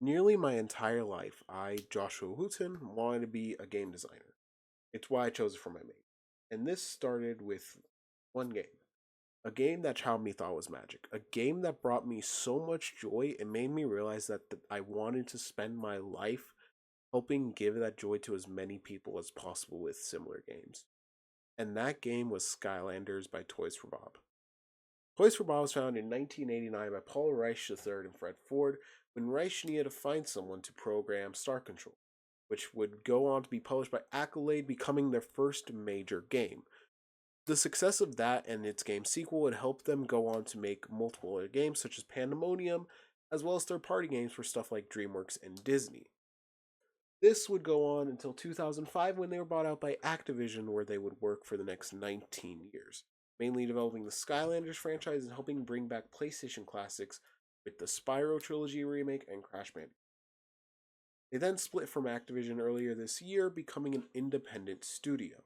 Nearly my entire life, I, Joshua Wooten, wanted to be a game designer. It's why I chose it for my main. And this started with one game. A game that Child Me thought was magic. A game that brought me so much joy and made me realize that I wanted to spend my life helping give that joy to as many people as possible with similar games. And that game was Skylanders by Toys for Bob. Toys for Bob was founded in 1989 by Paul Reich III and Fred Ford when Reich needed to find someone to program Star Control, which would go on to be published by Accolade, becoming their first major game. The success of that and its game sequel would help them go on to make multiple other games such as Pandemonium, as well as third party games for stuff like DreamWorks and Disney. This would go on until 2005 when they were bought out by Activision, where they would work for the next 19 years, mainly developing the Skylanders franchise and helping bring back PlayStation classics with the Spyro Trilogy remake and Crash Bandicoot. They then split from Activision earlier this year, becoming an independent studio.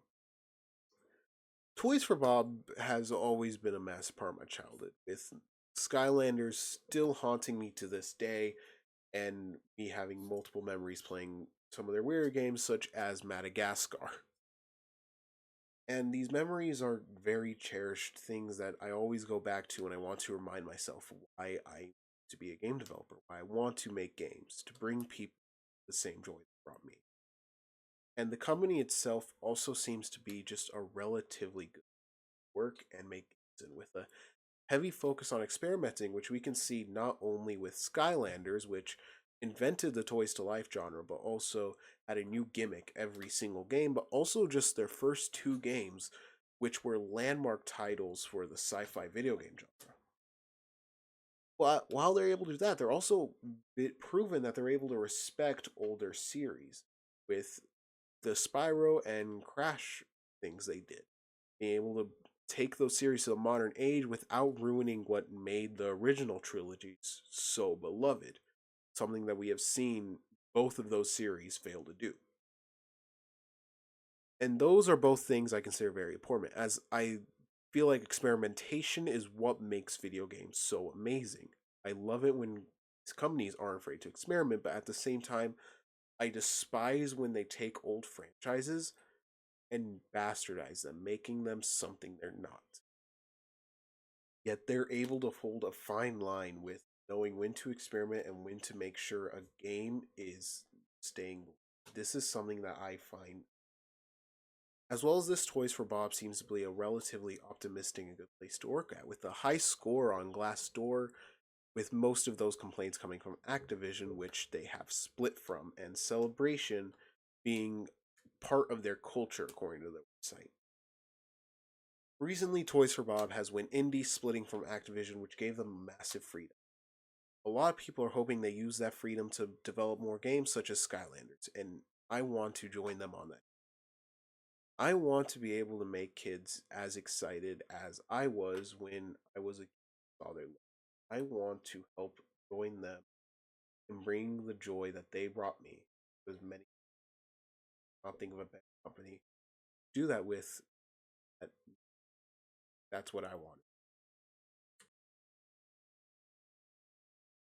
Toys for Bob has always been a massive part of my childhood, with Skylanders still haunting me to this day, and me having multiple memories playing some of their weird games, such as Madagascar. And these memories are very cherished things that I always go back to when I want to remind myself why I to be a game developer, why I want to make games, to bring people the same joy that brought me. And the company itself also seems to be just a relatively good work and make games, and with a heavy focus on experimenting, which we can see not only with Skylanders, which invented the toys to life genre, but also had a new gimmick every single game, but also just their first two games, which were landmark titles for the sci fi video game genre. While they're able to do that, they're also proven that they're able to respect older series with the Spyro and Crash things they did. Being able to take those series to the modern age without ruining what made the original trilogies so beloved. Something that we have seen both of those series fail to do. And those are both things I consider very important, as I feel like experimentation is what makes video games so amazing. I love it when companies aren't afraid to experiment, but at the same time, I despise when they take old franchises and bastardize them, making them something they're not. Yet they're able to hold a fine line with knowing when to experiment and when to make sure a game is staying. This is something that I find, as well as this Toys for Bob seems to be a relatively optimistic and good place to work at, with a high score on Glassdoor, with most of those complaints coming from Activision, which they have split from, and Celebration being part of their culture, according to the website. Recently, Toys for Bob has went indie, splitting from Activision, which gave them massive freedom. A lot of people are hoping they use that freedom to develop more games such as Skylanders, and I want to join them on that. I want to be able to make kids as excited as I was when I was a father. I want to help join them and bring the joy that they brought me. As many, I'll think of a better company. Do that with. That's what I want.